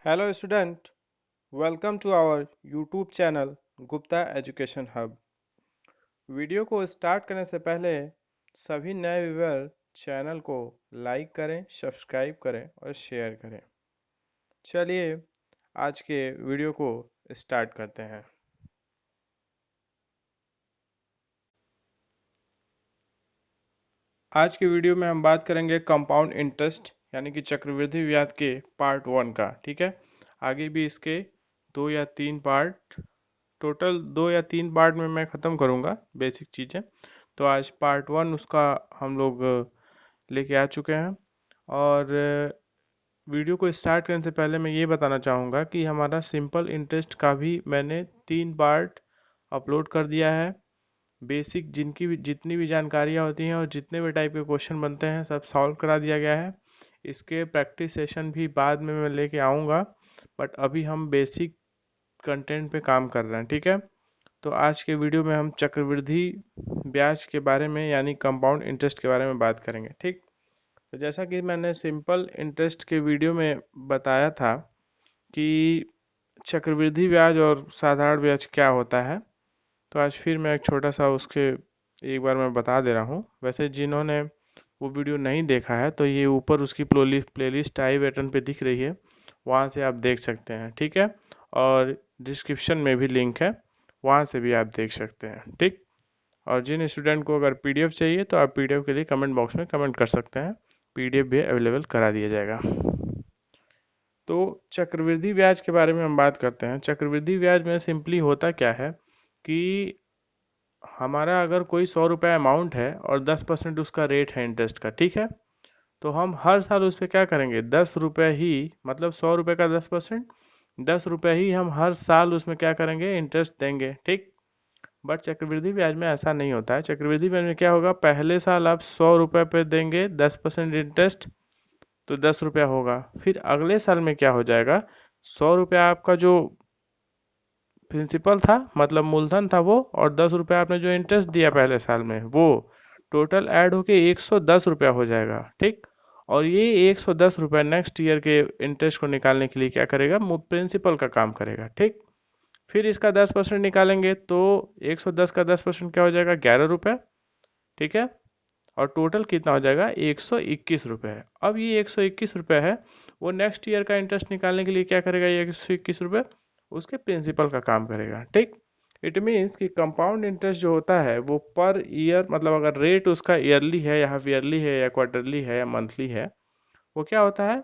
Hello student, welcome to our YouTube channel Gupta education hub. Video को start करने से पहले सभी नए व्यूअर चैनल को लाइक करें, सब्सक्राइब करें और शेयर करें। चलिए आज के वीडियो को स्टार्ट करते हैं। आज के वीडियो में हम बात करेंगे कंपाउंड इंटरेस्ट यानी कि चक्रवृद्धि ब्याज के पार्ट 1 का। ठीक है, आगे भी इसके 2 या 3 पार्ट, टोटल 2 या 3 पार्ट में मैं ख़त्म करूँगा बेसिक चीज़ें। तो आज पार्ट 1 उसका हम लोग लेके आ चुके हैं। और वीडियो को स्टार्ट करने से पहले मैं ये बताना चाहूँगा कि हमारा सिंपल इंटरेस्ट का भी मैंने 3 पार्ट अपलोड कर दिया है। बेसिक जिनकी भी जितनी भी जानकारियाँ होती हैं और जितने भी टाइप के क्वेश्चन बनते हैं सब सॉल्व करा दिया गया है। इसके प्रैक्टिस सेशन भी बाद में मैं लेके आऊँगा, बट अभी हम बेसिक कंटेंट पे काम कर रहे हैं। ठीक है, तो आज के वीडियो में हम चक्रवृद्धि ब्याज के बारे में यानी कंपाउंड इंटरेस्ट के बारे में बात करेंगे। ठीक, तो जैसा कि मैंने सिंपल इंटरेस्ट के वीडियो में बताया था कि चक्रवृद्धि ब्याज और साधारण ब्याज क्या होता है, तो आज फिर मैं एक छोटा सा उसके एक बार मैं बता दे रहा हूँ। वैसे जिन्होंने वो वीडियो नहीं देखा है तो ये ऊपर उसकी प्लेलिस्ट आई बटन पे दिख रही है, वहाँ से आप देख सकते हैं। ठीक है, और डिस्क्रिप्शन में भी लिंक है, वहाँ से भी आप देख सकते हैं। ठीक, और जिन स्टूडेंट को अगर पीडीएफ चाहिए तो आप पीडीएफ के लिए कमेंट बॉक्स में कमेंट कर सकते हैं, पीडीएफ भी अवेलेबल करा दिया जाएगा। तो चक्रवृद्धि ब्याज के बारे में हम बात करते हैं। चक्रवृद्धि ब्याज में सिंपली होता क्या है कि हमारा अगर कोई 100 रुपये अमाउंट है और 10% उसका रेट है इंटरेस्ट का, ठीक है, तो हम हर साल उस पर क्या करेंगे, 10 रुपये ही, मतलब 100 रुपये का 10%, 10 रुपये ही हम हर साल उसमें क्या करेंगे, इंटरेस्ट देंगे। ठीक, बट चक्रवृद्धि ब्याज में ऐसा नहीं होता है। चक्रवृद्धि ब्याज में क्या होगा, पहले साल आप 100 रुपये पे देंगे 10% इंटरेस्ट, तो 10 रुपया होगा। फिर अगले साल में क्या हो जाएगा, 100 रुपया आपका जो प्रिंसिपल था मतलब मूलधन था वो, और 10 रुपया आपने जो इंटरेस्ट दिया पहले साल में वो टोटल ऐड होके 110 रुपया हो जाएगा। ठीक, और ये 110 रुपया नेक्स्ट ईयर के इंटरेस्ट को निकालने के लिए क्या करेगा, प्रिंसिपल का काम करेगा। ठीक, फिर इसका 10% निकालेंगे तो 110 का 10% क्या हो जाएगा, 11 रुपये। ठीक है, और टोटल कितना हो जाएगा, 121 रुपये है। अब ये 121 रुपये है, वो नेक्स्ट ईयर का इंटरेस्ट निकालने के लिए क्या करेगा, ये 121 रुपये उसके प्रिंसिपल का काम करेगा। ठीक, इट मीन्स कि कंपाउंड इंटरेस्ट जो होता है वो पर ईयर, मतलब अगर रेट उसका ईयरली है या हाफ ईयरली है या क्वार्टरली है या मंथली है, वो क्या होता है,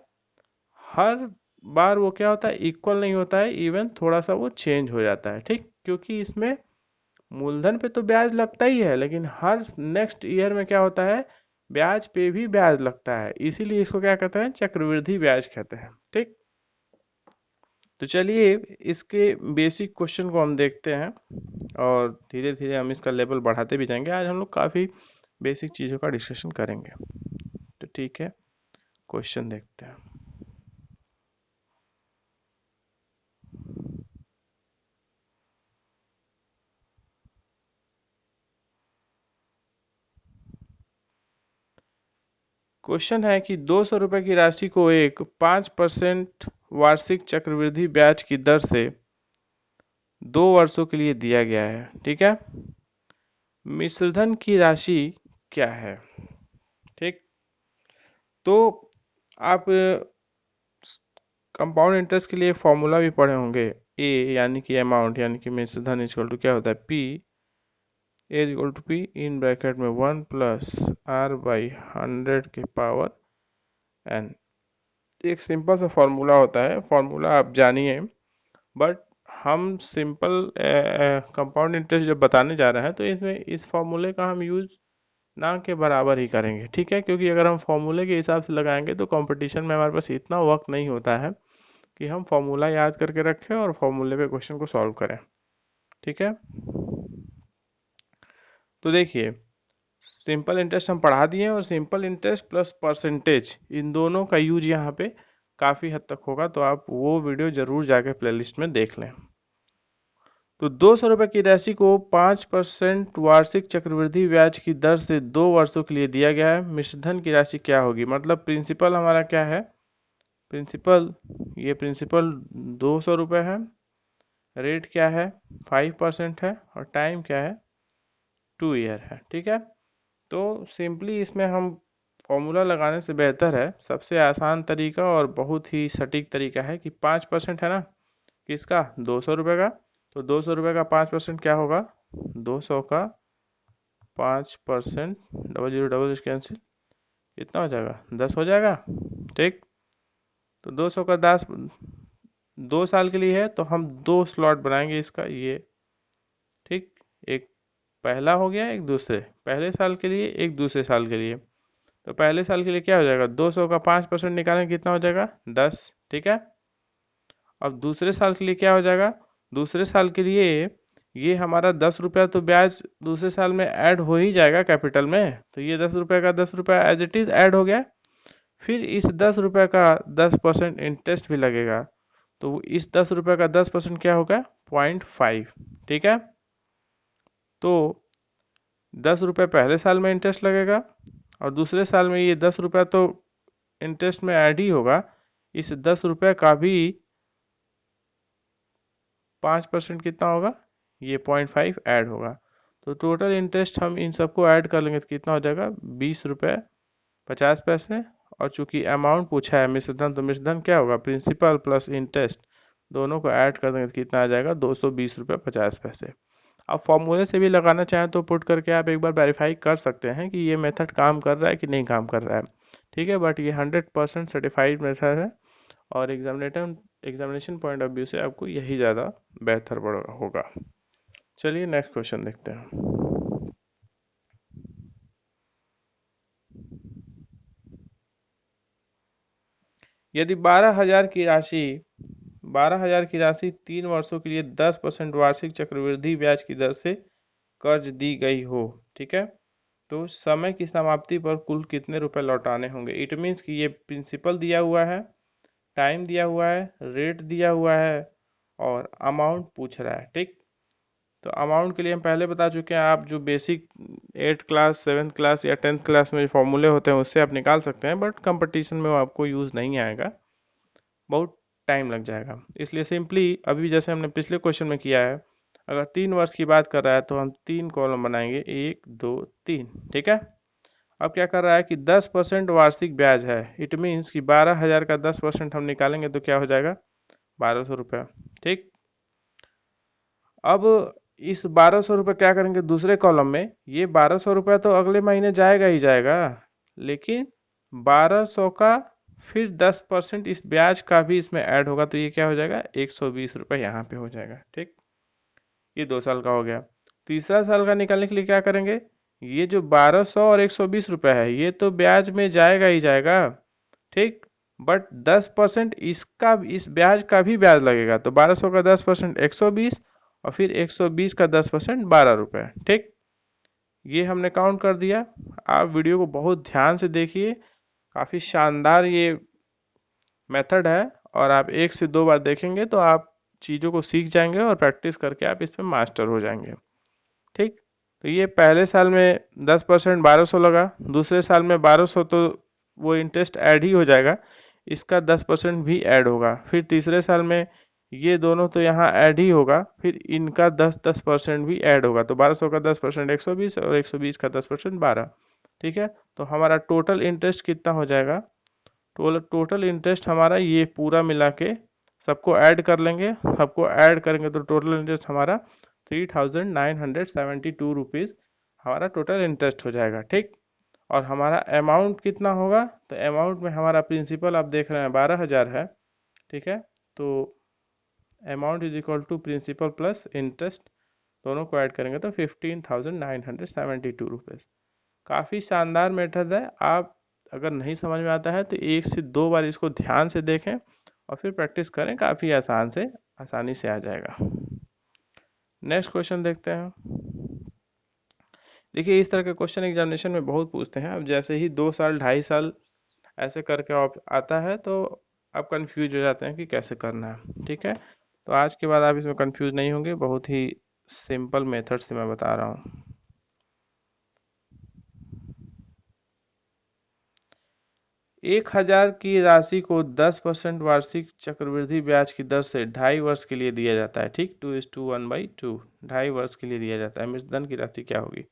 हर बार वो क्या होता है, इक्वल नहीं होता है, इवन थोड़ा सा वो चेंज हो जाता है। ठीक, क्योंकि इसमें मूलधन पे तो ब्याज लगता ही है, लेकिन हर नेक्स्ट ईयर में क्या होता है, ब्याज पे भी ब्याज लगता है, इसीलिए इसको क्या कहते हैं, चक्रवृद्धि ब्याज कहते हैं। ठीक, तो चलिए इसके बेसिक क्वेश्चन को हम देखते हैं और धीरे धीरे हम इसका लेवल बढ़ाते भी जाएंगे। आज हम लोग काफ़ी बेसिक चीज़ों का डिस्कशन करेंगे। तो ठीक है, क्वेश्चन देखते हैं। क्वेश्चन है कि 200 रुपये की राशि को एक 5% वार्षिक चक्रवृद्धि ब्याज की दर से 2 वर्षों के लिए दिया गया है। ठीक है, मिश्रधन की राशि क्या है। ठीक, तो आप कंपाउंड इंटरेस्ट के लिए फॉर्मूला भी पढ़े होंगे, ए यानी कि अमाउंट यानी कि मिश्रधन इक्वल टू क्या होता है, P A equal to P in bracket में 1+r/100 के पावर n। एक सिंपल सा फॉर्मूला होता है, फॉर्मूला आप जानिए, बट हम सिंपल कंपाउंड इंटरेस्ट जब बताने जा रहे हैं तो इसमें इस फॉर्मूले का हम यूज ना के बराबर ही करेंगे। ठीक है, क्योंकि अगर हम फॉर्मूले के हिसाब से लगाएंगे तो कंपटीशन में हमारे पास इतना वक्त नहीं होता है कि हम फॉर्मूला याद करके रखें और फॉर्मूले पे क्वेश्चन को सॉल्व करें। ठीक है, तो देखिए सिंपल इंटरेस्ट हम पढ़ा दिए और simple interest plus percentage in दोनों का यूज यहाँ पे काफ़ी हद तक होगा, तो आप वो वीडियो जरूर जाके प्लेलिस्ट में देख लें। तो 200 रुपये की राशि को 5% वार्षिक चक्रवृद्धि ब्याज की दर से 2 वर्षों के लिए दिया गया है। मिश्रधन की राशि क्या होगी, मतलब प्रिंसिपल हमारा क्या है, प्रिंसिपल, ये प्रिंसिपल 200 रुपये है, रेट क्या है 5% है, और टाइम क्या है 2 ईयर है। ठीक है, तो सिंपली इसमें हम फॉर्मूला लगाने से बेहतर है, सबसे आसान तरीका और बहुत ही सटीक तरीका है कि 5% है ना किसका, 200 रुपये का, तो 200 रुपये का 5% क्या होगा, 200 का 5%, डबल जीरो डबल कैंसिल, कितना हो जाएगा 10 हो जाएगा। ठीक, तो 200 का 10 2 साल के लिए है, तो हम 2 स्लॉट बनाएंगे इसका ये। ठीक, एक पहला हो गया, एक दूसरे, पहले साल के लिए, एक दूसरे साल के लिए। तो पहले साल के लिए क्या हो जाएगा, 200 का 5% निकालें कितना हो जाएगा 10। ठीक है, अब दूसरे साल के लिए क्या हो जाएगा, दूसरे साल के लिए ये हमारा 10 रुपया तो ब्याज दूसरे साल में ऐड हो ही जाएगा कैपिटल में, तो ये 10 रुपये का 10 रुपया एज इट इज ऐड हो गया। फिर इस 10 रुपये का 10% इंटरेस्ट भी लगेगा, तो इस 10 रुपये का 10% क्या होगा 0.5। ठीक है, तो 10 रुपये पहले साल में इंटरेस्ट लगेगा, और दूसरे साल में ये 10 रुपया तो इंटरेस्ट में ऐड ही होगा, इस 10 रुपये का भी 5% कितना होगा, ये 0.5 ऐड होगा। तो टोटल इंटरेस्ट हम इन सबको ऐड कर लेंगे तो कितना हो जाएगा 20 रुपये 50 पैसे। और चूंकि अमाउंट पूछा है मिश्रधन, तो मिश्रधन क्या होगा, प्रिंसिपल प्लस इंटरेस्ट दोनों को ऐड कर देंगे तो कितना आ जाएगा 220 रुपये 50 पैसे। आप फॉर्मूले से भी लगाना चाहें तो पुट करके आप एक बार वेरीफाई कर सकते हैं कि ये मेथड काम कर रहा है कि नहीं काम कर रहा है। ठीक है, बट ये 100% सर्टिफाइड मेथड है, और एग्जामिनेशन पॉइंट ऑफ व्यू से आपको यही ज़्यादा बेहतर होगा। चलिए नेक्स्ट क्वेश्चन देखते हैं। यदि 12,000 की राशि 3 वर्षों के लिए 10% वार्षिक चक्रवृद्धि ब्याज की दर से कर्ज दी गई हो, ठीक है, तो समय की समाप्ति पर कुल कितने रुपए लौटाने होंगे। इट मीन्स कि ये प्रिंसिपल दिया हुआ है, टाइम दिया हुआ है, रेट दिया हुआ है, और अमाउंट पूछ रहा है। ठीक, तो अमाउंट के लिए हम पहले बता चुके हैं, आप जो बेसिक 8 क्लास 7 क्लास या 10th क्लास में फॉर्मूले होते हैं उससे आप निकाल सकते हैं, बट कंपटीशन में वो आपको यूज़ नहीं आएगा, बहुत टाइम लग जाएगा। इसलिए सिंपली अभी जैसे हमने पिछले क्वेश्चन में किया है, अगर 3 वर्ष की बात कर रहा है तो हम 3 कॉलम बनाएंगे, 1 2 3। ठीक है, अब क्या कर रहा है कि 10% वार्षिक ब्याज है, इट मीन्स कि 12,000 का 10% हम निकालेंगे तो क्या हो जाएगा 1200 रुपया। ठीक, अब इस 1200 रुपये क्या करेंगे दूसरे कॉलम में, ये 1200 रुपया तो अगले महीने जाएगा ही जाएगा, लेकिन 1200 का फिर 10% इस ब्याज का भी इसमें ऐड होगा, तो ये क्या हो जाएगा 120 रुपये यहाँ पे हो जाएगा। ठीक, ये 2 साल का हो गया। तीसरा साल का निकालने के लिए क्या करेंगे, ये जो 1200 और 120 रुपये है ये तो ब्याज में जाएगा ही जाएगा। ठीक, बट 10% इसका, इस ब्याज का भी ब्याज लगेगा, तो 1200 का 10% 120, और फिर 120 का 10% 12 रुपये। ठीक, ये हमने काउंट कर दिया। आप वीडियो को बहुत ध्यान से देखिए, काफ़ी शानदार ये मेथड है, और आप 1 से 2 बार देखेंगे तो आप चीज़ों को सीख जाएंगे, और प्रैक्टिस करके आप इसमें मास्टर हो जाएंगे। ठीक, तो ये पहले साल में 10% 1200 लगा, दूसरे साल में 1200 तो वो इंटरेस्ट ऐड ही हो जाएगा, इसका 10% भी ऐड होगा, फिर तीसरे साल में ये दोनों तो यहाँ ऐड ही होगा, फिर इनका 10% भी ऐड होगा, तो 1200 का 10% 120, और 120 का 10% 12। ठीक है, तो हमारा टोटल इंटरेस्ट कितना हो जाएगा, टोटल इंटरेस्ट हमारा ये पूरा मिला के सबको ऐड कर लेंगे, सबको ऐड करेंगे तो टोटल इंटरेस्ट हमारा 3,972 रुपीज़ हमारा टोटल इंटरेस्ट हो जाएगा। ठीक, और हमारा अमाउंट कितना होगा, तो अमाउंट में हमारा प्रिंसिपल आप देख रहे हैं 12,000 है। ठीक है, तो amount is equal to principal plus interest, दोनों को ऐड करेंगे तो 15,972 रुपीज़। काफ़ी शानदार मेथड है, आप अगर नहीं समझ में आता है तो 1 से 2 बार इसको ध्यान से देखें और फिर प्रैक्टिस करें, काफ़ी आसानी से आ जाएगा। नेक्स्ट क्वेश्चन देखते हैं। देखिए इस तरह के क्वेश्चन एग्जामिनेशन में बहुत पूछते हैं, अब जैसे ही 2 साल 2.5 साल ऐसे करके आता है तो आप कंफ्यूज हो जाते हैं कि कैसे करना है। ठीक है, तो आज के बाद आप इसमें कंफ्यूज नहीं होंगे, बहुत ही सिंपल मेथड से मैं बता रहा हूँ। 1000 की राशि को 10% वार्षिक चक्रवृद्धि ब्याज की दर से 2.5 वर्ष के लिए दिया जाता है। ठीक, 2:1/2, 2.5 वर्ष के लिए दिया जाता है। धन की राशि क्या होगी?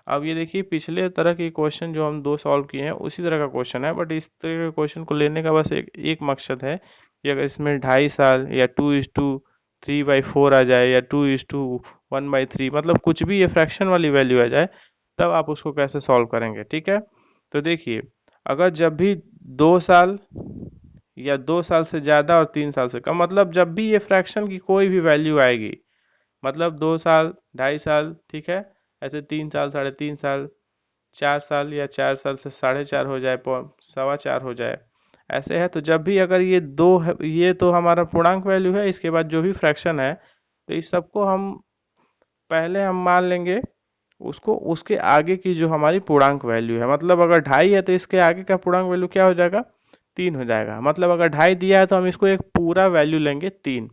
अब ये देखिए, पिछले तरह के क्वेश्चन जो हम दो सॉल्व किए हैं उसी तरह का क्वेश्चन है, बट इस तरह के क्वेश्चन को लेने का बस एक मकसद है कि अगर इसमें 2.5 साल या 2:3/4 आ जाए या 2:1/3, मतलब कुछ भी ये फ्रैक्शन वाली वैल्यू आ जाए, तब आप उसको कैसे सॉल्व करेंगे। ठीक है, तो देखिए, अगर जब भी 2 साल या 2 साल से ज़्यादा और 3 साल से कम, मतलब जब भी ये फ्रैक्शन की कोई भी वैल्यू आएगी, मतलब 2 साल, 2.5 साल, ठीक है, ऐसे 3 साल, 3.5 साल, 4 साल या 4 साल से 4.5 हो जाए, 4.25 हो जाए, ऐसे है। तो जब भी अगर ये दो है, ये तो हमारा पूर्णांक वैल्यू है, इसके बाद जो भी फ्रैक्शन है, तो इस सबको हम पहले हम मान लेंगे उसको, उसके आगे की जो हमारी पूर्णांक वैल्यू है। मतलब अगर 2.5 है तो इसके आगे का पूर्णांक वैल्यू क्या हो जाएगा? 3 हो जाएगा। मतलब अगर 2.5 दिया है तो हम इसको एक पूरा वैल्यू लेंगे 3।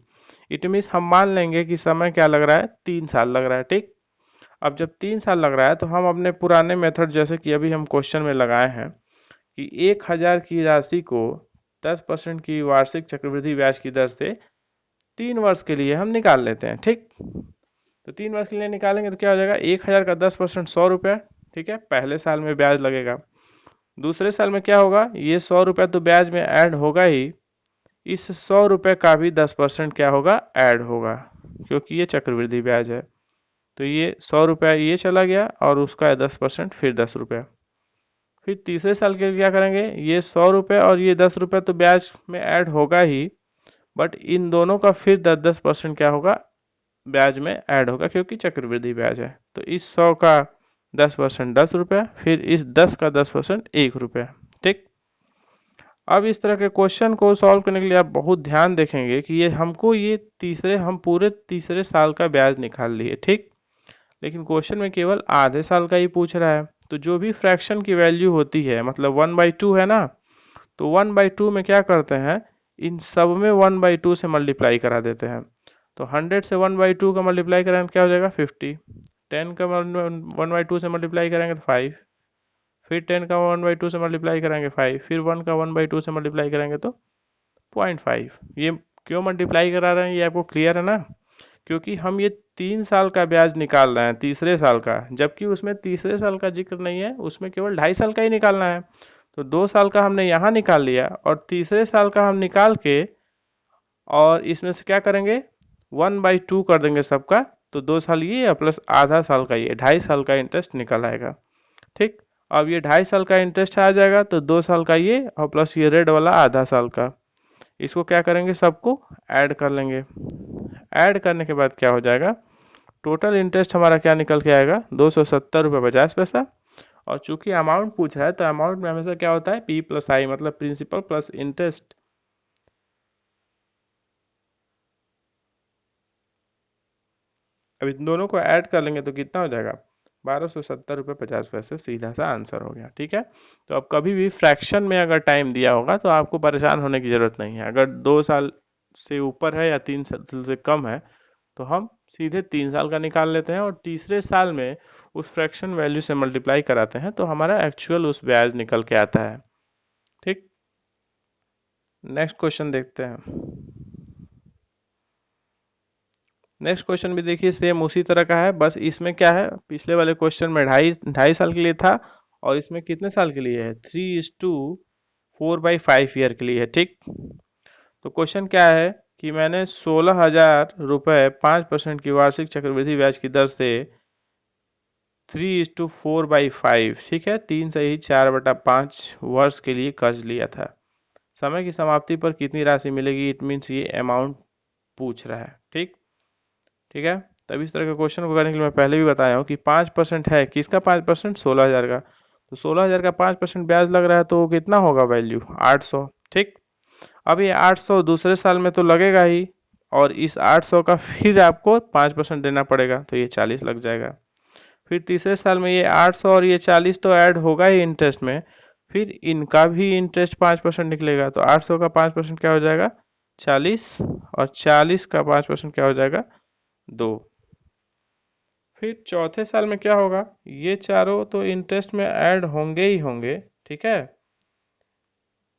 इट मीन्स हम मान लेंगे कि समय क्या लग रहा है? 3 साल लग रहा है। ठीक, अब जब 3 साल लग रहा है तो हम अपने पुराने मेथड, जैसे कि अभी हम क्वेश्चन में लगाए हैं कि 1000 की राशि को 10% की वार्षिक चक्रवृद्धि ब्याज की दर से 3 वर्ष के लिए हम निकाल लेते हैं। ठीक, तो 3 वर्ष के लिए निकालेंगे तो क्या हो जाएगा? 1000 का 10% 100 रुपया। ठीक है, पहले साल में ब्याज लगेगा। दूसरे साल में क्या होगा? ये 100 रुपया तो ब्याज में ऐड होगा ही, इस 100 रुपये का भी 10% क्या होगा? ऐड होगा, क्योंकि ये चक्रवृद्धि ब्याज है। तो ये 100 रुपया ये चला गया और उसका 10% फिर 10 रुपया। फिर तीसरे साल के लिए क्या करेंगे? ये 100 रुपये और ये 10 रुपये तो ब्याज में ऐड होगा ही, बट इन दोनों का फिर 10-10% क्या होगा? ब्याज में ऐड होगा, क्योंकि चक्रवृद्धि ब्याज है। तो इस 100 का 10% 10 रुपया, फिर इस 10 का 10% 1 रुपया। ठीक, अब इस तरह के क्वेश्चन को सॉल्व करने के लिए आप बहुत ध्यान देखेंगे कि ये हमको ये हम पूरे तीसरे साल का ब्याज निकाल लिए। ठीक, लेकिन क्वेश्चन में केवल आधे साल का ही पूछ रहा है। तो जो भी फ्रैक्शन की वैल्यू होती है, मतलब 1/2 है ना, तो 1/2 में क्या करते हैं? इन सब में 1/2 से मल्टीप्लाई करा देते हैं। तो 100 से 1/2 का मल्टीप्लाई करेंगे तो क्या हो जाएगा? 50। 10 का 1/2 से मल्टीप्लाई करेंगे तो 5। फिर 10 का 1/2 से मल्टीप्लाई करेंगे 5। फिर 1 का 1/2 से मल्टीप्लाई करेंगे तो 0.5। ये क्यों मल्टीप्लाई करा रहे हैं, ये आपको क्लियर है ना? क्योंकि हम ये 3 साल का ब्याज निकाल रहे हैं, तीसरे साल का, जबकि उसमें तीसरे साल का जिक्र नहीं है, उसमें केवल 2.5 साल का ही निकालना है। तो 2 साल का हमने यहाँ निकाल लिया और तीसरे साल का हम निकाल के, और इसमें से क्या करेंगे? 1/2 कर देंगे सबका। तो 2 साल ये प्लस आधा साल का ये, 2.5 साल का इंटरेस्ट निकल आएगा। ठीक, अब ये 2.5 साल का इंटरेस्ट आ जाएगा, तो 2 साल का ये और प्लस ये रेड वाला आधा साल का, इसको क्या करेंगे? सबको ऐड कर लेंगे। ऐड करने के बाद क्या हो जाएगा? टोटल इंटरेस्ट हमारा क्या निकल के आएगा? 270 रुपये 50 पैसा। और चूंकि अमाउंट पूछ रहा है तो अमाउंट में हमेशा क्या होता है? P+I, मतलब प्रिंसिपल प्लस इंटरेस्ट। अब इन दोनों को ऐड कर लेंगे तो कितना हो जाएगा? 1270 रुपये 50 पैसे, सीधा सा आंसर हो गया। ठीक है, तो अब कभी भी फ्रैक्शन में अगर टाइम दिया होगा तो आपको परेशान होने की जरूरत नहीं है। अगर 2 साल से ऊपर है या 3 साल से कम है, तो हम सीधे 3 साल का निकाल लेते हैं और तीसरे साल में उस फ्रैक्शन वैल्यू से मल्टीप्लाई कराते हैं, तो हमारा एक्चुअल उस ब्याज निकल के आता है। ठीक, नेक्स्ट क्वेश्चन देखते हैं। नेक्स्ट क्वेश्चन भी देखिए सेम उसी तरह का है, बस इसमें क्या है? पिछले वाले क्वेश्चन में ढाई ढाई साल के लिए था, और इसमें कितने साल के लिए है? 3:4/5 ईयर के लिए है। ठीक, तो क्वेश्चन क्या है कि मैंने 16,000 रुपये 5% की वार्षिक चक्रवृद्धि ब्याज की दर से 3:4/5, ठीक है, 3 से ही 4/5 वर्ष के लिए कर्ज लिया था। समय की समाप्ति पर कितनी राशि मिलेगी? इट मीन्स ये अमाउंट पूछ रहा है। ठीक, ठीक है, तब इस तरह के क्वेश्चन को करने के लिए मैं पहले भी बताया हूँ कि 5% है, किसका 5%? 16,000 का। तो 16,000 का 5% ब्याज लग रहा है, तो कितना होगा वैल्यू? 800। ठीक, अब ये 800 दूसरे साल में तो लगेगा ही, और इस 800 का फिर आपको 5% देना पड़ेगा, तो ये 40 लग जाएगा। फिर तीसरे साल में ये 800 और ये 40 तो ऐड होगा ही इंटरेस्ट में, फिर इनका भी इंटरेस्ट 5% निकलेगा। तो 800 का 5% क्या हो जाएगा? 40, और 40 का 5% क्या हो जाएगा? 2। फिर चौथे साल में क्या होगा? ये चारों तो इंटरेस्ट में ऐड होंगे ही होंगे। ठीक है,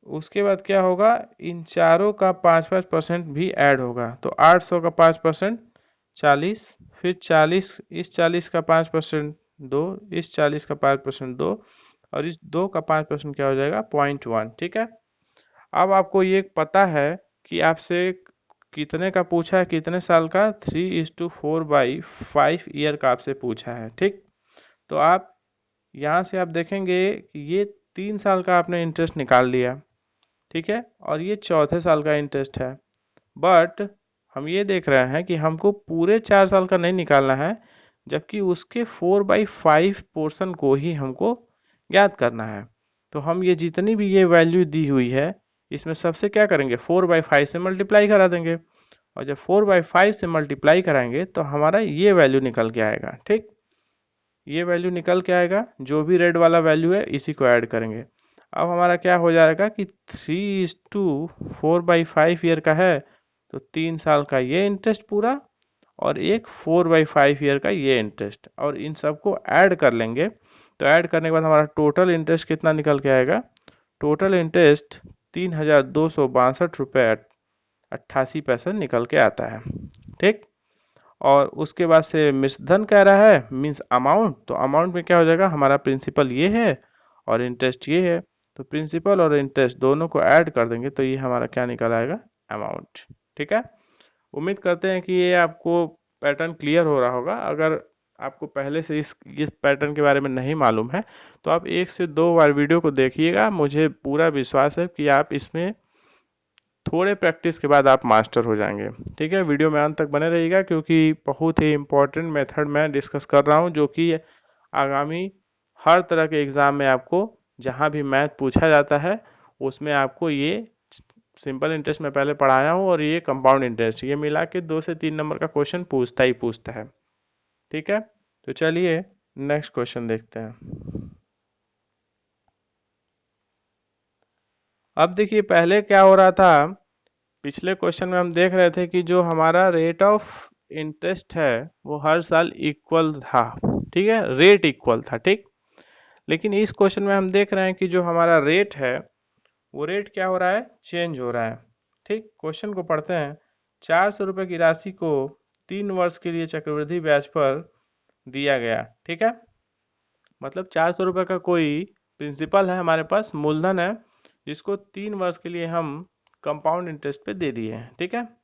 उसके बाद क्या होगा, इन चारों का 5-5% भी ऐड होगा, तो 800 का 5% 40, फिर 40, इस 40 का 5% 2, इस 40 का 5% 2, और इस 2 का 5% क्या हो जाएगा, 0.1। ठीक है। अब आपको ये पता है कि आपसे कितने का पूछा है, कितने साल का, 3:4/5 ईयर का आपसे पूछा है। ठीक। तो आप यहाँ से आप देखेंगे कि ये 3 साल का आपने इंटरेस्ट निकाल लिया। ठीक है। और ये चौथे साल का इंटरेस्ट है। बट हम ये देख रहे हैं कि हमको पूरे 4 साल का नहीं निकालना है, जबकि उसके 4/5 पोर्शन को ही हमको ज्ञात करना है। तो हम ये जितनी भी ये वैल्यू दी हुई है, इसमें सबसे क्या करेंगे, 4/5 से मल्टीप्लाई करा देंगे। और जब 4/5 से मल्टीप्लाई कराएंगे तो हमारा ये वैल्यू निकल के आएगा। ठीक। ये वैल्यू निकल के आएगा, जो भी रेड वाला वैल्यू है इसी को ऐड करेंगे। अब हमारा क्या हो जाएगा कि 3:4/5 ईयर का है, तो 3 साल का ये इंटरेस्ट पूरा, और एक 4/5 ईयर का ये इंटरेस्ट, और इन सबको ऐड कर लेंगे। तो ऐड करने के बाद हमारा टोटल इंटरेस्ट कितना निकल के आएगा, टोटल इंटरेस्ट 3,262 रुपये 88 पैसे निकल के आता है। ठीक। और उसके बाद से मिश्रधन कह रहा है, मीन्स अमाउंट, तो अमाउंट में क्या हो जाएगा, हमारा प्रिंसिपल ये है और इंटरेस्ट ये है, तो प्रिंसिपल और इंटरेस्ट दोनों को ऐड कर देंगे तो ये हमारा क्या निकल आएगा, अमाउंट। ठीक है। उम्मीद करते हैं कि ये आपको पैटर्न क्लियर हो रहा होगा। अगर आपको पहले से इस पैटर्न के बारे में नहीं मालूम है, तो आप 1 से 2 बार वीडियो को देखिएगा। मुझे पूरा विश्वास है कि आप इसमें थोड़े प्रैक्टिस के बाद आप मास्टर हो जाएंगे। ठीक है। वीडियो में अंत तक बने रहिएगा, क्योंकि बहुत ही इम्पोर्टेंट मेथड मैं डिस्कस कर रहा हूँ, जो कि आगामी हर तरह के एग्ज़ाम में आपको जहाँ भी मैथ पूछा जाता है, उसमें आपको ये सिंपल इंटरेस्ट में पहले पढ़ाया हूँ, और ये कंपाउंड इंटरेस्ट, ये मिला के 2 से 3 नंबर का क्वेश्चन पूछता ही पूछता है। ठीक है। तो चलिए नेक्स्ट क्वेश्चन देखते हैं। अब देखिए, पहले क्या हो रहा था, पिछले क्वेश्चन में हम देख रहे थे कि जो हमारा रेट ऑफ इंटरेस्ट है वो हर साल इक्वल था। ठीक है, रेट इक्वल था। ठीक। लेकिन इस क्वेश्चन में हम देख रहे हैं कि जो हमारा रेट है वो रेट क्या हो रहा है, चेंज हो रहा है। ठीक। क्वेश्चन को पढ़ते हैं। 400 रुपये की राशि को 3 वर्ष के लिए चक्रवृद्धि ब्याज पर दिया गया। ठीक है। मतलब 400 रुपये का कोई प्रिंसिपल है, हमारे पास मूलधन है, जिसको 3 वर्ष के लिए हम कंपाउंड इंटरेस्ट पे दे दिए हैं। ठीक है।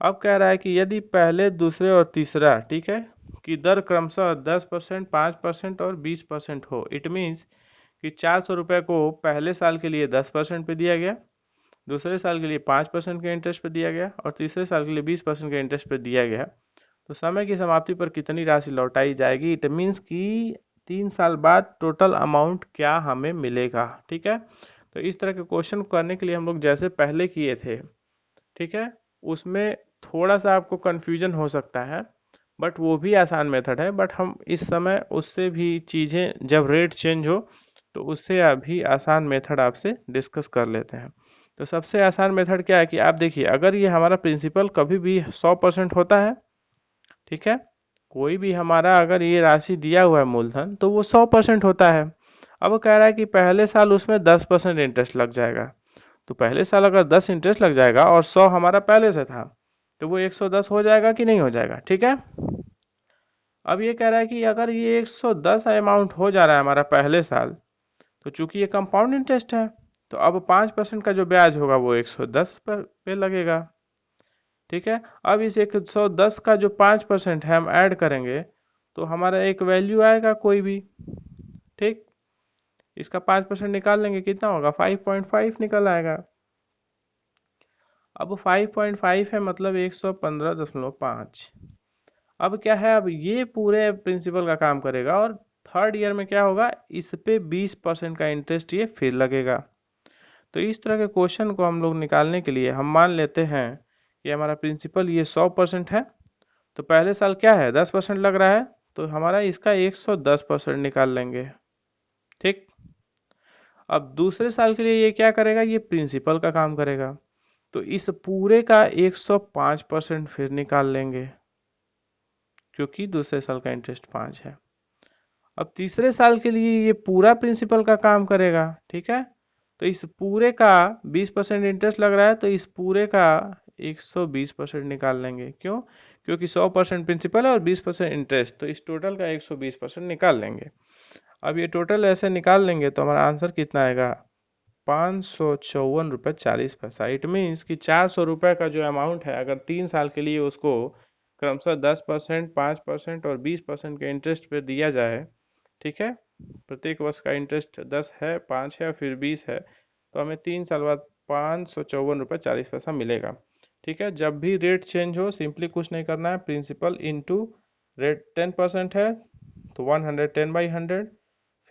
अब कह रहा है कि यदि पहले, दूसरे और तीसरा, ठीक है, कि दर क्रमशः 10%, 5% और 20% हो। इट मीन्स कि 400 रुपये को पहले साल के लिए 10% पे दिया गया, दूसरे साल के लिए 5% के इंटरेस्ट पे दिया गया, और तीसरे साल के लिए 20% के इंटरेस्ट पे दिया गया। तो समय की समाप्ति पर कितनी राशि लौटाई जाएगी। इट मीन्स कि 3 साल बाद टोटल अमाउंट क्या हमें मिलेगा। ठीक है। तो इस तरह के क्वेश्चन करने के लिए हम लोग जैसे पहले किए थे, ठीक है, उसमें थोड़ा सा आपको कन्फ्यूजन हो सकता है, बट वो भी आसान मेथड है। बट हम इस समय उससे भी चीज़ें, जब रेट चेंज हो तो उससे अभी आसान मेथड आपसे डिस्कस कर लेते हैं। तो सबसे आसान मेथड क्या है कि आप देखिए, अगर ये हमारा प्रिंसिपल कभी भी 100% होता है, ठीक है, कोई भी हमारा अगर ये राशि दिया हुआ है मूलधन, तो वो 100% होता है। अब वो कह रहा है कि पहले साल उसमें 10% इंटरेस्ट लग जाएगा। तो पहले साल अगर 10 इंटरेस्ट लग जाएगा और 100 हमारा पहले से था, तो वो 110 हो जाएगा कि नहीं हो जाएगा। ठीक है। अब ये कह रहा है कि अगर ये 110 अमाउंट हो जा रहा है हमारा पहले साल, तो चूंकि ये कंपाउंड इंटरेस्ट है, तो अब 5% का जो ब्याज होगा वो 110 पर पे लगेगा। ठीक है। अब इस 110 का जो 5% है हम ऐड करेंगे, तो हमारा एक वैल्यू आएगा कोई भी। ठीक। इसका 5% निकाल लेंगे, कितना होगा, 5.5 निकल आएगा। अब 5.5 है, मतलब 115.5। अब क्या है, अब ये पूरे प्रिंसिपल का काम करेगा, और थर्ड ईयर में क्या होगा, इस पे 20% का इंटरेस्ट ये फिर लगेगा। तो इस तरह के क्वेश्चन को हम लोग निकालने के लिए हम मान लेते हैं कि हमारा प्रिंसिपल ये 100% है, तो पहले साल क्या है, 10% लग रहा है, तो हमारा इसका 110% निकाल लेंगे। ठीक। अब दूसरे साल के लिए ये क्या करेगा, ये प्रिंसिपल का काम करेगा, तो इस पूरे का 105% फिर निकाल लेंगे, क्योंकि दूसरे साल का इंटरेस्ट 5 है। अब तीसरे साल के लिए ये पूरा प्रिंसिपल का काम करेगा। ठीक है। तो इस पूरे का 20% इंटरेस्ट लग रहा है, तो इस पूरे का 120% निकाल लेंगे। क्यों? क्योंकि 100% प्रिंसिपल है और 20% इंटरेस्ट, तो इस टोटल का 120% निकाल लेंगे। अब ये टोटल ऐसे निकाल लेंगे तो हमारा आंसर कितना आएगा? 554 रुपये 40 पैसा। इट मीन्स कि 400 रुपये का जो अमाउंट है, अगर 3 साल के लिए उसको क्रमशः 10%, 5% और 20% के इंटरेस्ट पे दिया जाए, ठीक है, प्रत्येक वर्ष का इंटरेस्ट 10 है, 5 है, फिर 20 है, तो हमें 3 साल बाद 554 रुपये 40 पैसा मिलेगा। ठीक है, जब भी रेट चेंज हो सिंपली कुछ नहीं करना है, प्रिंसिपल इंटू रेट 10% है तो 110/100,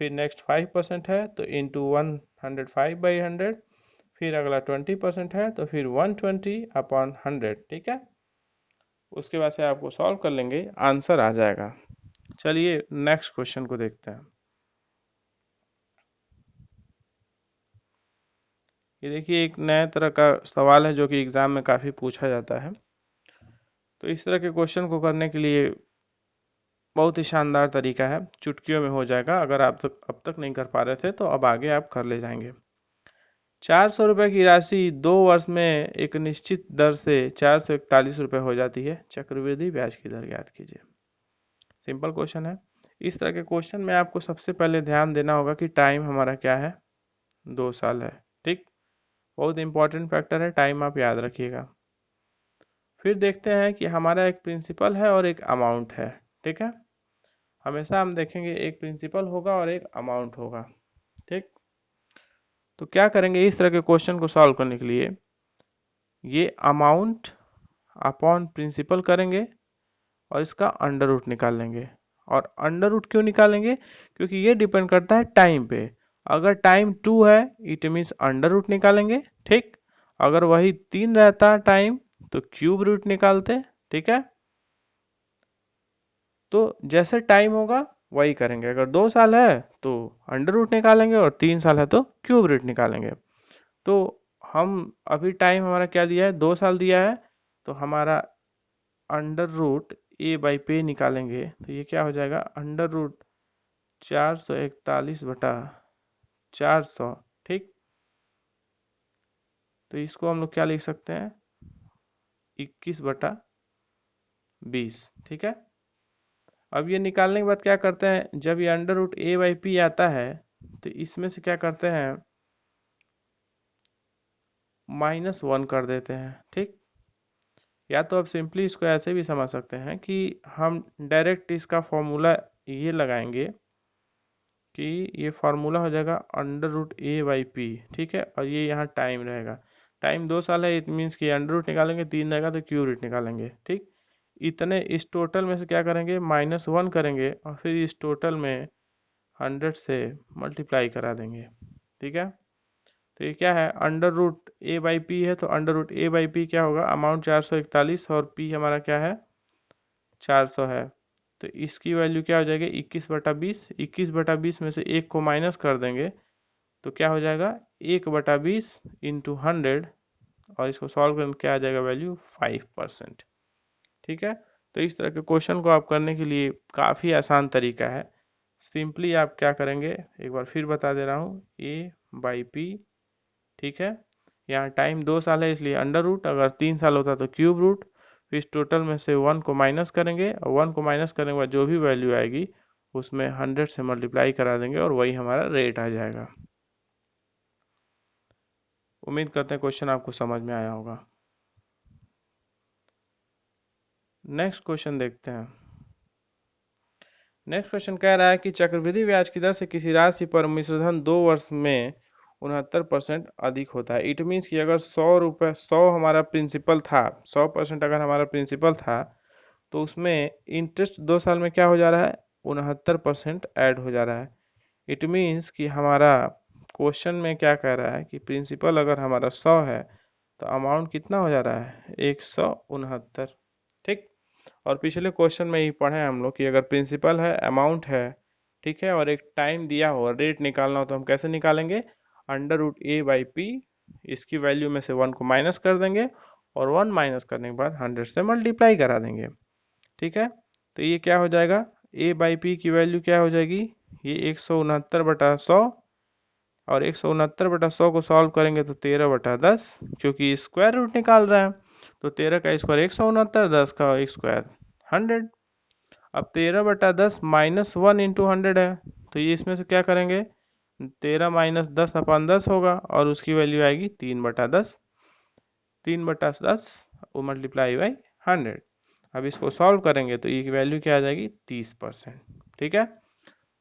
फिर नेक्स्ट 5% है तो इंटू 105/100, फिर अगला 20% है तो फिर 120/100। ठीक है, उसके बाद से आपको सॉल्व कर लेंगे, आंसर आ जाएगा। चलिए नेक्स्ट क्वेश्चन को देखते हैं। ये देखिए एक नए तरह का सवाल है जो कि एग्जाम में काफ़ी पूछा जाता है। तो इस तरह के क्वेश्चन को करने के लिए बहुत ही शानदार तरीका है, चुटकियों में हो जाएगा। अगर आप अब तक नहीं कर पा रहे थे तो अब आगे आप कर ले जाएंगे। 400 रुपये की राशि 2 वर्ष में एक निश्चित दर से 441 रुपये हो जाती है। चक्रवृद्धि ब्याज की दर ज्ञात कीजिए। सिंपल क्वेश्चन है। इस तरह के क्वेश्चन में आपको सबसे पहले ध्यान देना होगा कि टाइम हमारा क्या है, 2 साल है। ठीक, बहुत इंपॉर्टेंट फैक्टर है, टाइम आप याद रखिएगा। फिर देखते हैं कि हमारा एक प्रिंसिपल है और एक अमाउंट है। ठीक है, हमेशा हम देखेंगे एक प्रिंसिपल होगा और एक अमाउंट होगा। ठीक, तो क्या करेंगे इस तरह के क्वेश्चन को सॉल्व करने के लिए, ये अमाउंट अपॉन प्रिंसिपल करेंगे और इसका अंडर रूट निकाल लेंगे। और अंडर रूट क्यों निकालेंगे? क्योंकि ये डिपेंड करता है टाइम पे। अगर टाइम 2 है इट मीन्स अंडर रूट निकालेंगे। ठीक, अगर वही 3 रहता टाइम तो क्यूब रूट निकालते। ठीक है, तो जैसे टाइम होगा वही करेंगे। अगर 2 साल है तो अंडर रूट निकालेंगे और 3 साल है तो क्यूब रूट निकालेंगे। तो हम अभी टाइम हमारा क्या दिया है, 2 साल दिया है, तो हमारा अंडर रूट ए बाई पे निकालेंगे तो ये क्या हो जाएगा, अंडर रूट 441/400। ठीक, तो इसको हम लोग क्या लिख सकते हैं, 21/20। ठीक है, अब ये निकालने के बाद क्या करते हैं, जब ये under root A by P आता है तो इसमें से क्या करते हैं, -1 कर देते हैं। ठीक, या तो आप सिंपली इसको ऐसे भी समझ सकते हैं कि हम डायरेक्ट इसका फॉर्मूला ये लगाएंगे कि ये फार्मूला हो जाएगा under root A by P. ठीक है, और ये यहाँ टाइम रहेगा। टाइम 2 साल है, इट मीन्स कि अंडर रूट निकालेंगे 3 रहेगा तो क्यू रूट निकालेंगे। ठीक, इतने इस टोटल में से क्या करेंगे, -1 करेंगे और फिर इस टोटल में 100 से मल्टीप्लाई करा देंगे। ठीक है, तो ये क्या है, under root A by P है, तो under root A by P क्या होगा, अमाउंट 441 और पी हमारा क्या है, 400 है, तो इसकी वैल्यू क्या हो जाएगी, 21/20। 21/20 में से 1 को माइनस कर देंगे तो क्या हो जाएगा, 1/20 इंटू 100, और इसको सॉल्व करके क्या आ जाएगा वैल्यू, 5%। ठीक है, तो इस तरह के क्वेश्चन को आप करने के लिए काफ़ी आसान तरीका है। सिंपली आप क्या करेंगे, एक बार फिर बता दे रहा हूँ, ए बाई पी। ठीक है, यहाँ टाइम 2 साल है इसलिए अंडर रूट, अगर 3 साल होता तो क्यूब रूट, फिर इस टोटल में से 1 को माइनस करेंगे और 1 को माइनस करने के बाद जो भी वैल्यू आएगी उसमें 100 से मल्टीप्लाई करा देंगे और वही हमारा रेट आ जाएगा। उम्मीद करते हैं क्वेश्चन आपको समझ में आया होगा। नेक्स्ट क्वेश्चन देखते हैं। नेक्स्ट क्वेश्चन कह रहा है कि चक्रवृद्धि ब्याज की दर से किसी राशि पर मिश्र धन 2 वर्ष में 69% अधिक होता है। इट मीन्स कि अगर 100 रुपये 100 हमारा प्रिंसिपल था, 100% अगर हमारा प्रिंसिपल था तो उसमें इंटरेस्ट 2 साल में क्या हो जा रहा है, 69% ऐड हो जा रहा है। इट मीन्स कि हमारा क्वेश्चन में क्या कह रहा है कि प्रिंसिपल अगर हमारा 100 है तो अमाउंट कितना हो जा रहा है, 169। ठीक, और पिछले क्वेश्चन में ही पढ़े हम लोग कि अगर प्रिंसिपल है, अमाउंट है, ठीक है, और एक टाइम दिया हो, रेट निकालना हो तो हम कैसे निकालेंगे, under root A by P, इसकी वैल्यू में से 1 को माइनस कर देंगे और 1 माइनस करने के बाद 100 से मल्टीप्लाई करा देंगे। ठीक है, तो ये क्या हो जाएगा, ए बाई पी की वैल्यू क्या हो जाएगी, ये 169/100 और 169/100 को सॉल्व करेंगे तो 13/10, क्योंकि स्क्वायर रूट निकाल रहे हैं। तो 13 का स्क्वायर 169, 10 का स्क्वायर 100। अब 13/10 -1 इंटू 100 है, तो ये इसमें से क्या करेंगे, 13 माइनस 10/10 होगा और उसकी वैल्यू आएगी 3/10। 3/10 वो मल्टीप्लाई बाई 100। अब इसको सॉल्व करेंगे तो ये की वैल्यू क्या आ जाएगी, 30%। ठीक है।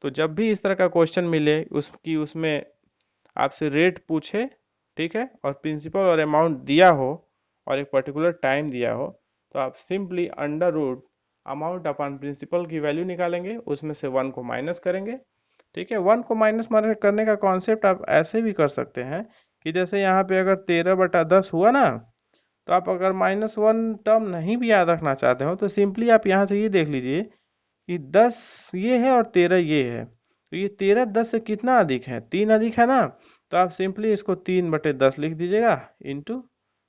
तो जब भी इस तरह का क्वेश्चन मिले उसमें आपसे रेट पूछे, ठीक है, और प्रिंसिपल और अमाउंट दिया हो और एक पर्टिकुलर टाइम दिया हो, तो आप simply under root amount upon principal की वैल्यू निकालेंगे, उसमें से 1 को माइनस करेंगे। ठीक है। 1 को माइनस करने का कॉन्सेप्ट आप ऐसे भी कर सकते हैं कि जैसे यहाँ पे अगर 13/10 हुआ ना, तो आप अगर -1 टर्म नहीं भी याद रखना चाहते हो तो सिंपली आप यहाँ से ये देख लीजिए कि 10 ये है और 13 ये है, तो ये 13 10 से कितना अधिक है, 3 अधिक है ना। तो आप सिंपली इसको 3/10 लिख दीजिएगा, इंटू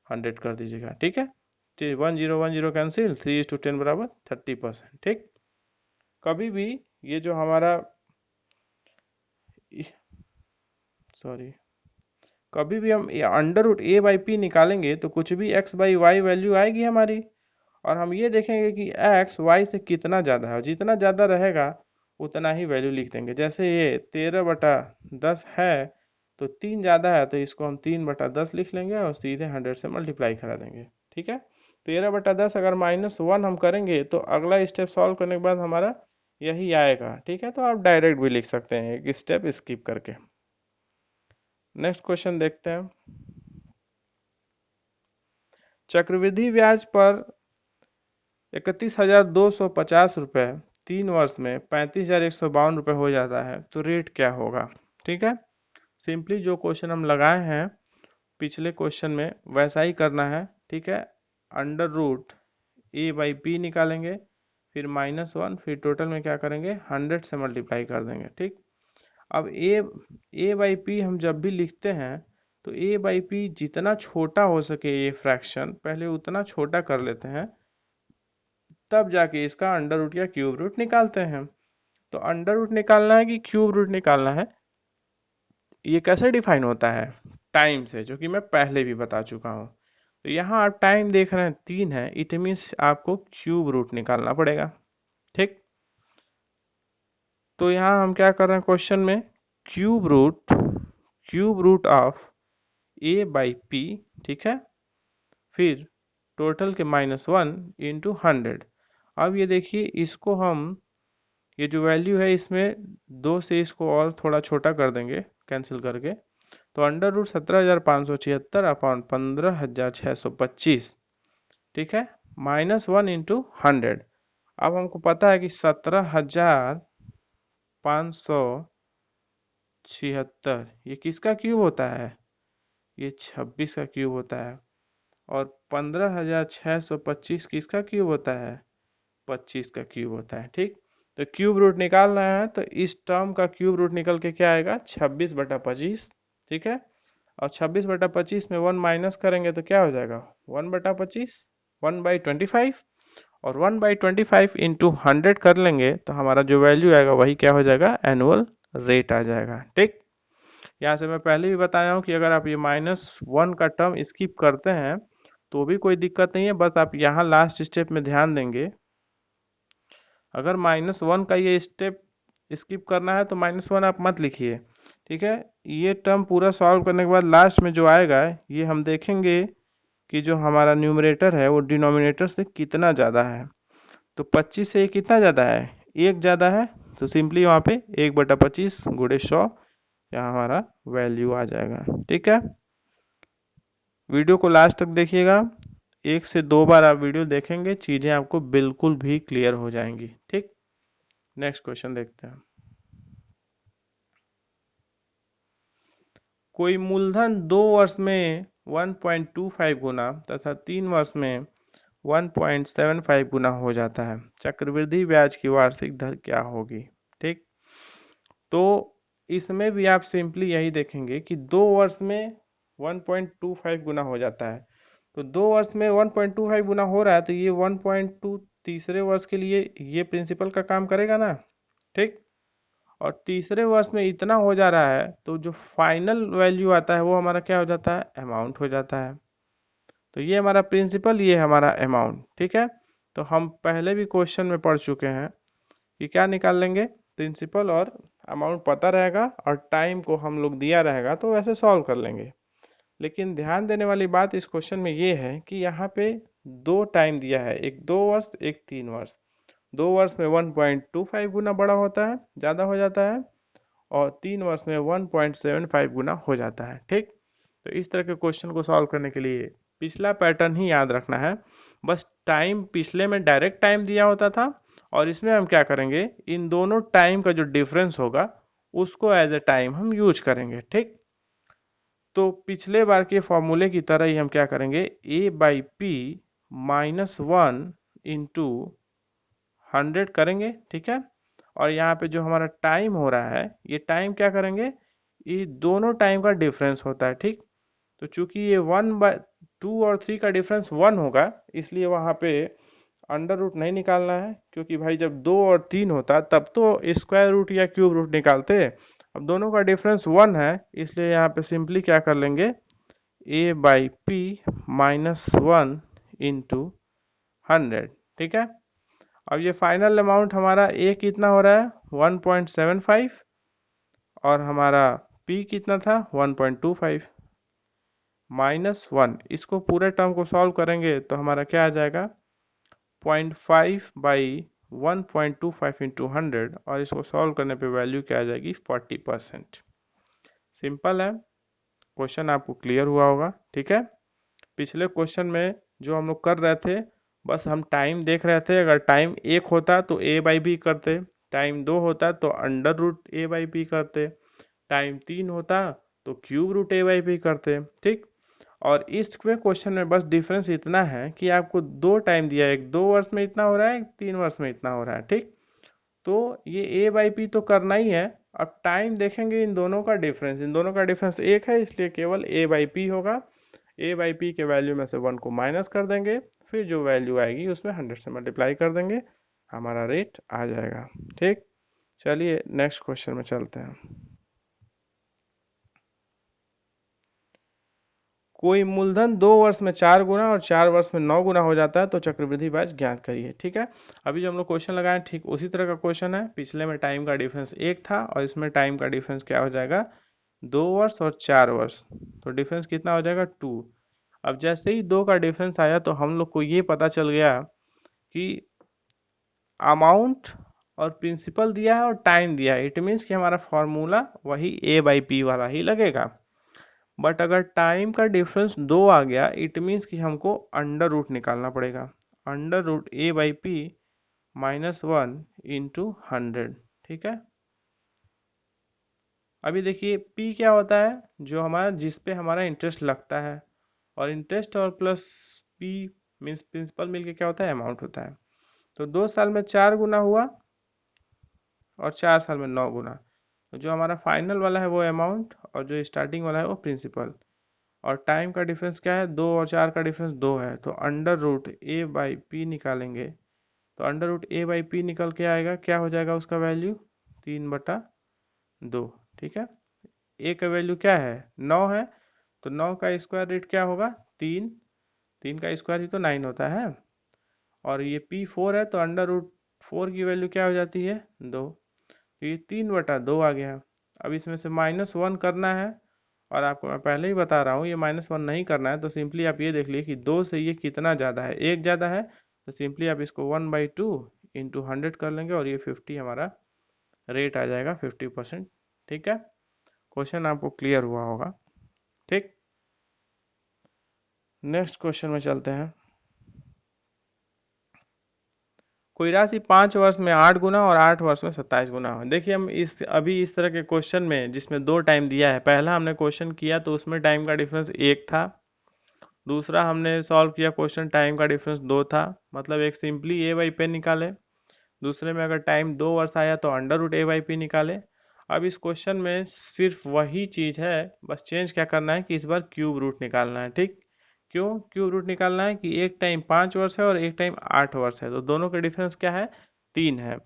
100 कर दीजिएगा। ठीक है। 1010 कैंसिल, 3:10 बराबर 30%। ठीक। कभी भी ये जो हमारा, सॉरी, कभी भी हम अंडर रूट a/p निकालेंगे तो कुछ भी x/y वैल्यू आएगी हमारी, और हम ये देखेंगे कि x y से कितना ज़्यादा है, और जितना ज़्यादा रहेगा उतना ही वैल्यू लिख देंगे। जैसे ये 13/10 है, तो 3 ज़्यादा है तो इसको हम 3/10 लिख लेंगे और सीधे 100 से मल्टीप्लाई करा देंगे। ठीक है। 13/10 अगर -1 हम करेंगे तो अगला स्टेप सॉल्व करने के बाद हमारा यही आएगा। ठीक है। तो आप डायरेक्ट भी लिख सकते हैं एक स्टेप स्किप करके। नेक्स्ट क्वेश्चन देखते हैं। चक्रवृद्धि ब्याज पर 31,250 रुपये 3 वर्ष में 35,152 रुपये हो जाता है, तो रेट क्या होगा। ठीक है। सिंपली जो क्वेश्चन हम लगाए हैं पिछले क्वेश्चन में वैसा ही करना है। ठीक है। अंडर रूट a/p निकालेंगे, फिर -1, फिर टोटल में क्या करेंगे, 100 से मल्टीप्लाई कर देंगे। ठीक। अब a/p हम जब भी लिखते हैं तो a/p जितना छोटा हो सके ये फ्रैक्शन पहले उतना छोटा कर लेते हैं, तब जाके इसका अंडर रूट या क्यूब रूट निकालते हैं। तो अंडर रूट निकालना है कि क्यूब रूट निकालना है, ये कैसे डिफाइन होता है, टाइम से, जो कि मैं पहले भी बता चुका हूँ। तो यहाँ आप टाइम देख रहे हैं 3 है, इट मीन्स आपको क्यूब रूट निकालना पड़ेगा। ठीक। तो यहाँ हम क्या कर रहे हैं क्वेश्चन में, क्यूब रूट ऑफ a/p। ठीक है। फिर टोटल के -1 इंटू 100। अब ये देखिए इसको हम, ये जो वैल्यू है इसमें 2 से इसको और थोड़ा छोटा कर देंगे कैंसिल करके, तो अंडर रूट 17,576 अपॉन 15,625। ठीक है। -1 इंटू 100। अब हमको पता है कि 17,576 ये किसका क्यूब होता है, ये 26 का क्यूब होता है। और 15,625 किसका क्यूब होता है, 25 का क्यूब होता है। ठीक। तो क्यूब रूट निकालना है तो इस टर्म का क्यूब रूट निकल के क्या आएगा, 26/25। ठीक है। और 26/25 में 1 माइनस करेंगे तो क्या हो जाएगा, 1/25, 1/25। और 1/25 इंटू 100 कर लेंगे तो हमारा जो वैल्यू आएगा वही क्या हो जाएगा, एनुअल रेट आ जाएगा। ठीक। यहाँ से मैं पहले भी बताया हूँ कि अगर आप ये -1 का टर्म स्किप करते हैं तो भी कोई दिक्कत नहीं है, बस आप यहाँ लास्ट स्टेप में ध्यान देंगे। अगर -1 का ये स्टेप स्किप करना है तो -1 आप मत लिखिए। ठीक है। ये टर्म पूरा सॉल्व करने के बाद लास्ट में जो आएगा ये हम देखेंगे कि जो हमारा न्यूमरेटर है वो डिनोमिनेटर से कितना ज़्यादा है। तो 25 से ये कितना ज़्यादा है, 1 ज़्यादा है, तो सिंपली वहाँ पे 1/25 गुणे 100 यहाँ हमारा वैल्यू आ जाएगा। ठीक है। वीडियो को लास्ट तक देखिएगा, 1 से 2 बार आप वीडियो देखेंगे चीज़ें आपको बिल्कुल भी क्लियर हो जाएंगी। ठीक। नेक्स्ट क्वेश्चन देखते हैं। कोई मूलधन 2 वर्ष में 1.25 गुना तथा 3 वर्ष में 1.75 गुना हो जाता है, चक्रवृद्धि ब्याज की वार्षिक दर क्या होगी। ठीक। तो इसमें भी आप सिंपली यही देखेंगे कि 2 वर्ष में 1.25 गुना हो जाता है। तो 2 वर्ष में 1.25 गुना हो रहा है तो ये 1.2 तीसरे वर्ष के लिए ये प्रिंसिपल का काम करेगा ना। ठीक। और तीसरे वर्ष में इतना हो जा रहा है, तो जो फाइनल वैल्यू आता है वो हमारा क्या हो जाता है, अमाउंट हो जाता है। तो ये हमारा प्रिंसिपल, ये हमारा अमाउंट, ठीक है। तो हम पहले भी क्वेश्चन में पढ़ चुके हैं कि क्या निकाल लेंगे, प्रिंसिपल और अमाउंट पता रहेगा और टाइम को हम लोग दिया रहेगा तो वैसे सॉल्व कर लेंगे। लेकिन ध्यान देने वाली बात इस क्वेश्चन में ये है कि यहाँ पे दो टाइम दिया है, एक 2 वर्ष एक 3 वर्ष। 2 वर्ष में 1.25 गुना बड़ा होता है, ज़्यादा हो जाता है, और 3 वर्ष में 1.75 गुना हो जाता है, ठीक। तो इस तरह के क्वेश्चन को सॉल्व करने के लिए पिछला पैटर्न ही याद रखना है। बस टाइम पिछले में डायरेक्ट टाइम दिया होता था, और इसमें हम क्या करेंगे, इन दोनों टाइम का जो डिफरेंस होगा उसको एज ए टाइम हम यूज करेंगे, ठीक। तो पिछले बार के फॉर्मूले की तरह ही हम क्या करेंगे, a/p -1 इंटू 100 करेंगे, ठीक है। और यहाँ पे जो हमारा टाइम हो रहा है, ये टाइम क्या करेंगे, ये दोनों टाइम का डिफरेंस होता है, ठीक। तो चूंकि ये 1/2 और 3 का डिफरेंस 1 होगा, इसलिए वहाँ पे अंडर रूट नहीं निकालना है, क्योंकि भाई जब 2 और 3 होता तब तो स्क्वायर रूट या क्यूब रूट निकालते। अब दोनों का डिफरेंस 1 है, इसलिए यहाँ पे सिंपली क्या कर लेंगे, a/p -1 इंटू 100, ठीक है। अब ये फाइनल अमाउंट हमारा a कितना हो रहा है, 1.75, और हमारा p कितना था, 1.25 -1। इसको पूरे टर्म को सॉल्व करेंगे तो हमारा क्या आ जाएगा, 0.5/1.25 इंटू 100, और इसको सॉल्व करने पे वैल्यू क्या आ जाएगी, 40%। सिंपल है, क्वेश्चन आपको क्लियर हुआ होगा, ठीक है। पिछले क्वेश्चन में जो हम लोग कर रहे थे, बस हम टाइम देख रहे थे, अगर टाइम 1 होता तो a/b करते, टाइम 2 होता तो अंडर रूट a/p करते, टाइम 3 होता तो क्यूब रूट a/p करते, ठीक। और इस क्वेश्चन में बस डिफरेंस इतना है कि आपको दो टाइम दिया है, एक 2 वर्ष में इतना हो रहा है, एक 3 वर्ष में इतना हो रहा है, ठीक। तो ये a/p तो करना ही है। अब टाइम देखेंगे, इन दोनों का डिफरेंस, इन दोनों का डिफरेंस 1 है, इसलिए केवल a/p होगा। a/p के वैल्यू में से 1 को माइनस कर देंगे, फिर जो वैल्यू आएगी उसमें 100 से मल्टीप्लाई कर देंगे, हमारा रेट आ जाएगा, ठीक। चलिए नेक्स्ट क्वेश्चन में चलते हैं। कोई मूलधन 2 वर्ष में 4 गुना और 4 वर्ष में 9 गुना हो जाता है तो चक्रवृद्धि ब्याज ज्ञात करिए, ठीक है। अभी जो हम लोग क्वेश्चन लगाए ठीक उसी तरह का क्वेश्चन है, पिछले में टाइम का डिफरेंस 1 था और इसमें टाइम का डिफरेंस क्या हो जाएगा, 2 वर्ष और 4 वर्ष। तो डिफरेंस कितना हो जाएगा, 2। अब जैसे ही 2 का डिफरेंस आया तो हम लोग को ये पता चल गया कि अमाउंट और प्रिंसिपल दिया है और टाइम दिया है, इट मीन्स कि हमारा फॉर्मूला वही a/p वाला ही लगेगा। बट अगर टाइम का डिफरेंस 2 आ गया, इट मीन्स कि हमको अंडर रूट निकालना पड़ेगा, अंडर रूट a/p -1 इंटू 100, ठीक है। अभी देखिए p क्या होता है, जो हमारा जिस पे हमारा इंटरेस्ट लगता है, और इंटरेस्ट और प्लस p मीन्स प्रिंसिपल मिलके क्या होता है, अमाउंट होता है। तो 2 साल में 4 गुना हुआ और 4 साल में 9 गुना। तो जो हमारा फाइनल वाला है वो अमाउंट, और जो स्टार्टिंग वाला है वो प्रिंसिपल। और टाइम का डिफरेंस क्या है, 2 और 4 का डिफरेंस 2 है, तो अंडर रूट a/p निकालेंगे। तो अंडर रूट a/p निकल के आएगा, क्या हो जाएगा उसका वैल्यू, 3/2, ठीक है। a का वैल्यू क्या है, 9 है, तो 9 का स्क्वायर रूट क्या होगा, 3। 3 का स्क्वायर ही तो 9 होता है। और ये p 4 है, तो अंडर रूट 4 की वैल्यू क्या हो जाती है, 2। तो ये 3/2 आ गया। अब इसमें से -1 करना है, और आपको मैं पहले ही बता रहा हूँ ये -1 नहीं करना है, तो सिंपली आप ये देख लीजिए कि 2 से ये कितना ज़्यादा है, 1 ज़्यादा है, तो सिंपली आप इसको 1/2 इंटू 100 कर लेंगे, और ये 50 हमारा रेट आ जाएगा, 50%, ठीक है। क्वेश्चन आपको क्लियर हुआ होगा, ठीक। नेक्स्ट क्वेश्चन में चलते हैं। कोई राशि 5 वर्ष में 8 गुना और 8 वर्ष में 27 गुना हो। देखिए हम इस तरह के क्वेश्चन में जिसमें 2 टाइम दिया है, पहला हमने क्वेश्चन किया तो उसमें टाइम का डिफरेंस 1 था, दूसरा हमने सॉल्व किया क्वेश्चन टाइम का डिफरेंस 2 था, मतलब एक सिंपली a/p निकाले। दूसरे में अगर टाइम 2 वर्ष आया तो अंडर रूट a/p निकाले। अब इस क्वेश्चन में सिर्फ वही चीज है, बस चेंज क्या करना है कि इस बार क्यूब रूट निकालना है, ठीक। क्यों क्यूब रूट निकालना है कि एक टाइम 5 वर्ष है और एक टाइम 8 वर्ष है, तो दोनों का डिफरेंस क्या है, 3 है।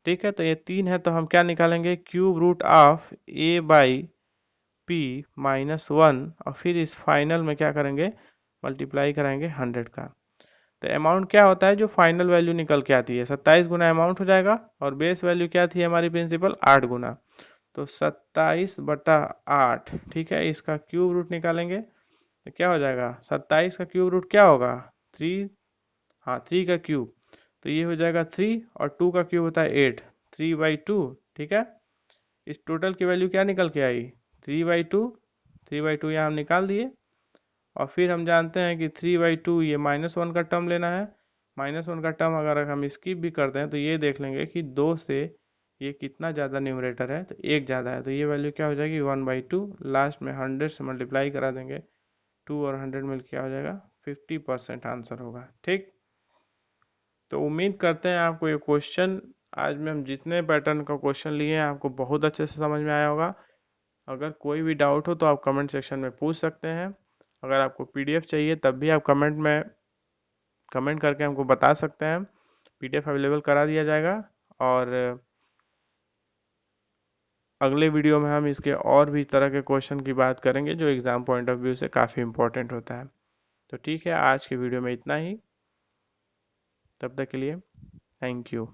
ठीक है, तो ये 3 है, तो हम क्या निकालेंगे, cube root of A by P minus 1, और फिर इस फाइनल में क्या करेंगे, मल्टीप्लाई कराएंगे 100 का। तो अमाउंट क्या होता है, जो फाइनल वैल्यू निकल के आती है 27 गुना अमाउंट हो जाएगा, और बेस वैल्यू क्या थी हमारी प्रिंसिपल, 8 गुना। तो 27/8, ठीक है, इसका क्यूब रूट निकालेंगे तो क्या हो जाएगा, 27 का क्यूब रूट क्या होगा, 3, हाँ 3 का क्यूब, तो ये हो जाएगा 3, और 2 का क्यूब होता है 8, 3/2, ठीक है। इस टोटल की वैल्यू क्या निकल के आई, 3/2, 3/2 यहाँ हम निकाल दिए। और फिर हम जानते हैं कि 3/2 ये -1 का टर्म लेना है, -1 का टर्म अगर हम स्किप भी करते हैं तो ये देख लेंगे कि 2 से ये कितना ज़्यादा न्यूमरेटर है, तो 1 ज़्यादा है, तो ये वैल्यू क्या हो जाएगी, 1/2। लास्ट में 100 से मल्टीप्लाई करा देंगे, 2 और 100 मिल क्या हो जाएगा, 50% आंसर होगा, ठीक। तो उम्मीद करते हैं आपको ये क्वेश्चन, आज में हम जितने पैटर्न का क्वेश्चन लिए हैं आपको बहुत अच्छे से समझ में आया होगा। अगर कोई भी डाउट हो तो आप कमेंट सेक्शन में पूछ सकते हैं। अगर आपको पीडीएफ चाहिए तब भी आप कमेंट करके हमको बता सकते हैं, पीडीएफ अवेलेबल करा दिया जाएगा। और अगले वीडियो में हम इसके और भी तरह के क्वेश्चन की बात करेंगे जो एग्ज़ाम पॉइंट ऑफ व्यू से काफ़ी इंपॉर्टेंट होता है। तो ठीक है, आज की वीडियो में इतना ही, तब तक के लिए थैंक यू।